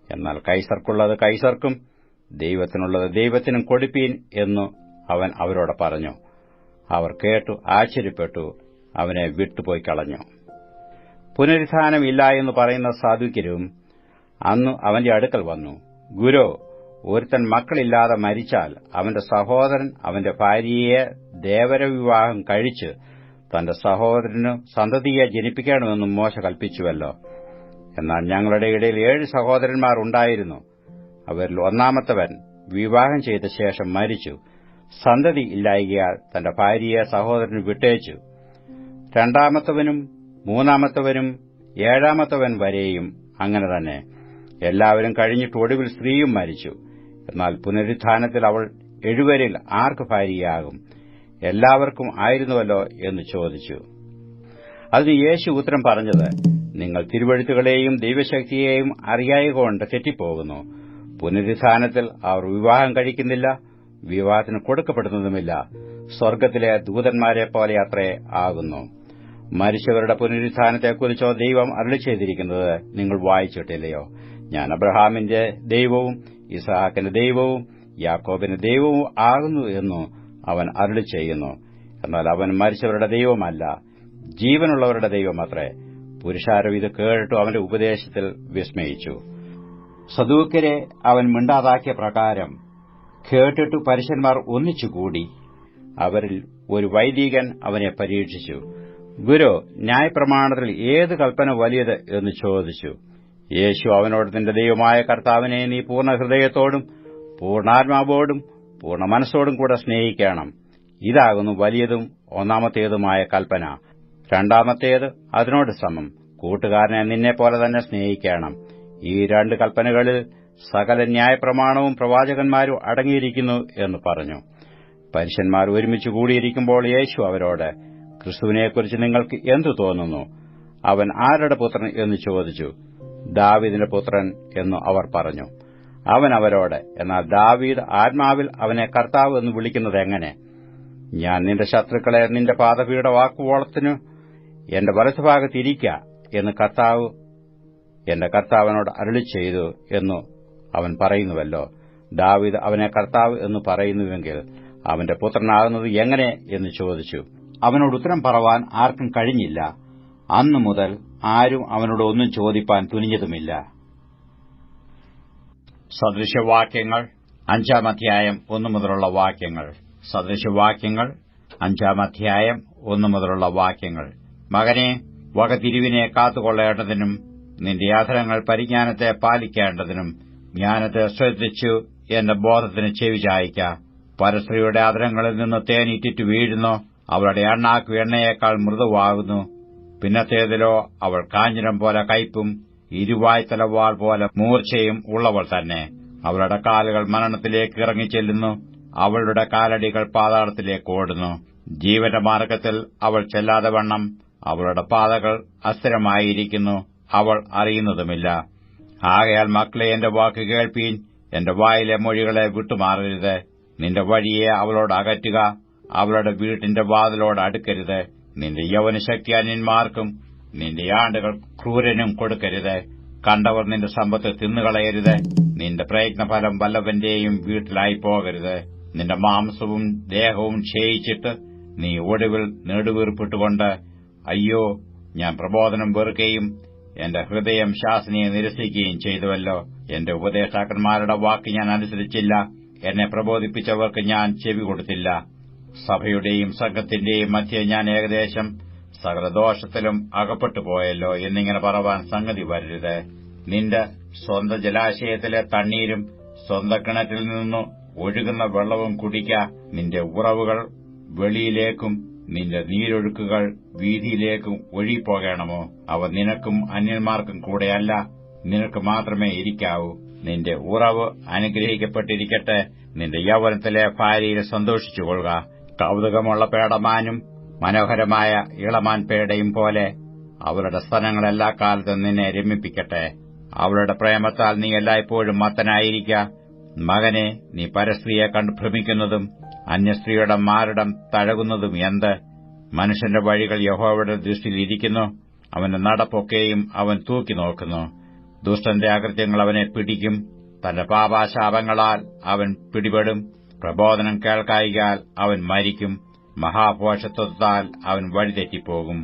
B: എന്നാൽ കൈസർക്കുള്ളത് കൈസർക്കും ദൈവത്തിനുള്ളത് ദൈവത്തിനും കൊടുപ്പീൻ എന്നു അവൻ അവരോട് പറഞ്ഞു. അവർ കേട്ടു ആശ്ചര്യപ്പെട്ടു, അവനെ വിട്ടുപോയി കളഞ്ഞു. പുനരുത്ഥാനമില്ല എന്ന് പറയുന്ന സാധുക്യരും അന്ന് അവന്റെ അടുക്കൽ വന്നു. ഗുരു, ഒരുത്തൻ മക്കളില്ലാതെ മരിച്ചാൽ അവന്റെ സഹോദരൻ അവന്റെ ഭാര്യയെ ദേവരവിവാഹം കഴിച്ച് തന്റെ സഹോദരന് സന്തതിയെ ജനിപ്പിക്കണമെന്നും മോശ കൽപ്പിച്ചുവല്ലോ. എന്നാൽ ഞങ്ങളുടെ ഇടയിൽ 7 സഹോദരന്മാർ ഉണ്ടായിരുന്നു. അവരിൽ ഒന്നാമത്തവൻ വിവാഹം ചെയ്ത ശേഷം മരിച്ചു. സന്തതി ഇല്ലായ്കയാൽ തന്റെ ഭാര്യയെ സഹോദരന് വിട്ടേച്ചു. രണ്ടാമത്തവനും മൂന്നാമത്തവനും 7-ാമത്തവൻ വരെയും അങ്ങനെ തന്നെ. എല്ലാവരും കഴിഞ്ഞിട്ട് ഒടുവിൽ സ്ത്രീയും മരിച്ചു. എന്നാൽ പുനരുത്ഥാനത്തിൽ അവൾ 7 ആർക്ക് ഭാര്യയാകും? എല്ലാവർക്കും ആയിരുന്നുവല്ലോ എന്ന് ചോദിച്ചു. അതിന് യേശു ഉത്തരം പറഞ്ഞത്, നിങ്ങൾ തിരുവെഴുത്തുകളെയും ദൈവശക്തിയെയും അറിയായകൊണ്ട് തെറ്റിപ്പോകുന്നു. പുനരുത്ഥാനത്തിൽ അവർ വിവാഹം കഴിക്കുന്നില്ല, വിവാഹത്തിന് കൊടുക്കപ്പെടുന്നതുമില്ല. സ്വർഗ്ഗത്തിലെ ദൂതന്മാരെ പോലെ അത്രേ ആകുന്നു. മരിച്ചവരുടെ പുനരുത്ഥാനത്തെക്കുറിച്ചോ ദൈവം അരുളിച്ചെയ്തിരിക്കുന്നത് നിങ്ങൾ വായിച്ചിട്ടില്ലയോ? ഞാൻ അബ്രഹാമിന്റെ ദൈവവും ഇസ്ഹാക്കിന്റെ ദൈവവും യാക്കോബിന്റെ ദൈവവും ആകുന്നു എന്നു അവൻ അരുളിച്ചെയ്യുന്നു. എന്നാൽ അവൻ മരിച്ചവരുടെ ദൈവമല്ല, ജീവനുള്ളവരുടെ ദൈവമത്രേ. പുരുഷാരം ഇത് കേട്ടിട്ടു അവന്റെ ഉപദേശത്തിൽ വിസ്മയിച്ചു. സദൂക്യരെ അവൻ മിണ്ടാതാക്കിയ പ്രകാരം കേട്ടിട്ടു പരീശന്മാർ ഒന്നിച്ചുകൂടി. അവരിൽ ഒരു വൈദികൻ അവനെ പരീക്ഷിച്ചു. ഗുരു, ന്യായപ്രമാണത്തിൽ ഏത് കൽപ്പന വലിയത് എന്ന് ചോദിച്ചു. യേശു അവനോട്, നിന്റെ ദൈവമായ കർത്താവിനെ നീ പൂർണ്ണ ഹൃദയത്തോടും പൂർണ്ണാത്മാവോടും പൂർണ്ണ മനസ്സോടും കൂടെ സ്നേഹിക്കണം. ഇതാകുന്നു വലിയതും ഒന്നാമത്തേതുമായ കൽപ്പന. രണ്ടാമത്തേത് അതിനോട് സമം, കൂട്ടുകാരനെ നിന്നെപ്പോലെ തന്നെ സ്നേഹിക്കണം. ഈ 2 കൽപ്പനകളിൽ സകല ന്യായപ്രമാണവും പ്രവാചകന്മാരും അടങ്ങിയിരിക്കുന്നു എന്ന് പറഞ്ഞു. പരീശന്മാർ ഒരുമിച്ച് കൂടിയിരിക്കുമ്പോൾ യേശു അവരോട്, ക്രിസ്തുവിനെക്കുറിച്ച് നിങ്ങൾക്ക് എന്തു തോന്നുന്നു? അവൻ ആരുടെ പുത്രൻ എന്ന് ചോദിച്ചു. ദാവീദിന്റെ പുത്രൻ എന്നു അവർ പറഞ്ഞു. അവൻ അവരോട്, എന്നാൽ ദാവീദ് ആത്മാവിൽ അവനെ കർത്താവ് എന്ന് വിളിക്കുന്നത് എങ്ങനെ? ഞാൻ നിന്റെ ശത്രുക്കളെ നിന്റെ പാദപീഠമാക്കുവോളത്തിനു എന്റെ വലത്തുഭാഗത്തിരിക്ക എന്ന് കർത്താവ് എന്റെ കർത്താവിനോട് അരുളിച്ചെയ്തു എന്നു അവൻ പറയുന്നുവല്ലോ. ദാവീദ് അവനെ കർത്താവ് എന്ന് പറയുന്നുവെങ്കിൽ അവന്റെ പുത്രനാകുന്നത് എങ്ങനെ എന്ന് ചോദിച്ചു. അവനോട് ഉത്തരം പറവാൻ ആർക്കും കഴിഞ്ഞില്ല. അന്നു മുതൽ ആരും അവനോട് ഒന്നും ചോദിപ്പാൻ തുനിഞ്ഞതുമില്ല. സദൃശവാക്യങ്ങൾ 5-ാം അധ്യായം 1 മുതലുള്ള വാക്യങ്ങൾ. സദൃശവാക്യങ്ങൾ 5-ാം അധ്യായം 1 മുതലുള്ള വാക്യങ്ങൾ. മകനെ, വകതിരിവിനെ കാത്തുകൊള്ളേണ്ടതിനും നിന്റെ അധരങ്ങൾ പരിജ്ഞാനത്തെ പാലിക്കേണ്ടതിനും ജ്ഞാനത്തെ ശ്രദ്ധിച്ചു എന്റെ ബോധത്തിന് ചെവി ചായിക്ക. പരസ്ത്രീയുടെ അധരങ്ങളിൽ നിന്ന് തേനീറ്റിറ്റ് വീഴുന്നു. അവളുടെ അണ്ണാക്കു എണ്ണയേക്കാൾ മൃദുവാകുന്നു. പിന്നത്തേതിലോ അവൾ കാഞ്ഞിരം പോലെ കയ്പും ഇരുവായ്ത്തലവാൾ പോലെ മൂർച്ചയും ഉള്ളവൾ തന്നെ. അവളുടെ കാലുകൾ മരണത്തിലേക്ക് ഇറങ്ങിച്ചെല്ലുന്നു. അവളുടെ കാലടികൾ പാതാളത്തിലേക്ക് ഓടുന്നു. ജീവന്റെ മാർഗ്ഗത്തിൽ അവൾ ചെല്ലാതെ വണ്ണം അവളുടെ പാതകൾ അസ്ഥിരമായിരിക്കുന്നു. അവൾ അറിയുന്നതുമില്ല. ആകയാൽ മക്കളെ, എന്റെ വാക്ക് കേൾപ്പീൻ. എന്റെ വായിലെ മൊഴികളെ വിട്ടുമാറരുത്. നിന്റെ വഴിയെ അവളോട് അകറ്റുക. അവളുടെ വീട്ടിന്റെ വാതിലോട് അടുക്കരുത്. നിന്റെ യൗവനശക്തി അന്യന്മാർക്കും നിന്റെ ആണ്ടുകൾ ക്രൂരനും കൊടുക്കരുത്. കണ്ടവർ നിന്റെ സമ്പത്ത് തിന്നുകളയരുത്. നിന്റെ പ്രയത്നഫലം വല്ലവന്റെയും വീട്ടിലായി പോകരുത്. നിന്റെ മാംസവും ദേഹവും ക്ഷയിച്ചിട്ട് നീ ഒടുവിൽ നെടുവീർപ്പിട്ടുകൊണ്ട്, അയ്യോ, ഞാൻ പ്രബോധനം വെറുക്കുകയും എന്റെ ഹൃദയം ശാസനയെ നിരസിക്കുകയും ചെയ്തുവല്ലോ. എന്റെ ഉപദേഷ്ടാക്കന്മാരുടെ വാക്ക് ഞാൻ അനുസരിച്ചില്ല. എന്നെ പ്രബോധിപ്പിച്ചവർക്ക് ഞാൻ ചെവി കൊടുത്തില്ല. സഭയുടെയും സംഘത്തിന്റെയും മധ്യേ ഞാൻ ഏകദേശം സകലദോഷത്തിലും അകപ്പെട്ടുപോയല്ലോ എന്നിങ്ങനെ പറവാൻ സംഗതി വരരുത്. നിന്റെ സ്വന്തം ജലാശയത്തിലെ തണ്ണീരും സ്വന്തം കിണറ്റിൽ നിന്നു ഒഴുകുന്ന വെള്ളവും കുടിക്ക. നിന്റെ ഉറവുകൾ വെളിയിലേക്കും നിന്റെ നീരൊഴുക്കുകൾ വീതിയിലേക്കും ഒഴുകിപ്പോകണമോ? അവ നിനക്കും അന്യന്മാർക്കും കൂടെയല്ല, നിനക്ക് മാത്രമേ ഇരിക്കാവൂ. നിന്റെ ഉറവ് അനുഗ്രഹിക്കപ്പെട്ടിരിക്കട്ടെ. നിന്റെ യൗവനത്തിലെ ഭാര്യയിൽ സന്തോഷിച്ചുകൊള്ളുക. കൌതുകമുള്ള പേടമാനും മനോഹരമായ ഇളമാൻ പേടയും പോലെ അവളുടെ സ്തനങ്ങൾ എല്ലാ കാലത്തും നിന്നെ രമിപ്പിക്കട്ടെ. അവളുടെ പ്രേമത്താൽ നീ എല്ലായ്പ്പോഴും മത്തനായിരിക്ക. മകനെ, നീ പരസ്ത്രീയെ കണ്ടു ഭ്രമിക്കുന്നതും അന്യസ്ത്രീയുടെ മാരടം തഴകുന്നതും എന്ത്? മനുഷ്യന്റെ വഴികൾ യഹോവയുടെ ദൃഷ്ടിയിൽ ഇരിക്കുന്നു. അവന്റെ നടപ്പൊക്കെയും അവൻ തൂക്കി നോക്കുന്നു. ദുഷ്ടന്റെ അകൃത്യങ്ങൾ അവനെ പിടിക്കും. തന്റെ പാപാശാപങ്ങളാൽ അവൻ പിടിപെടും. പ്രബോധനം കേൾക്കായികയാൽ അവൻ മരിക്കും. മഹാഭോഷത്വത്താൽ അവൻ വഴിതെറ്റിപ്പോകും.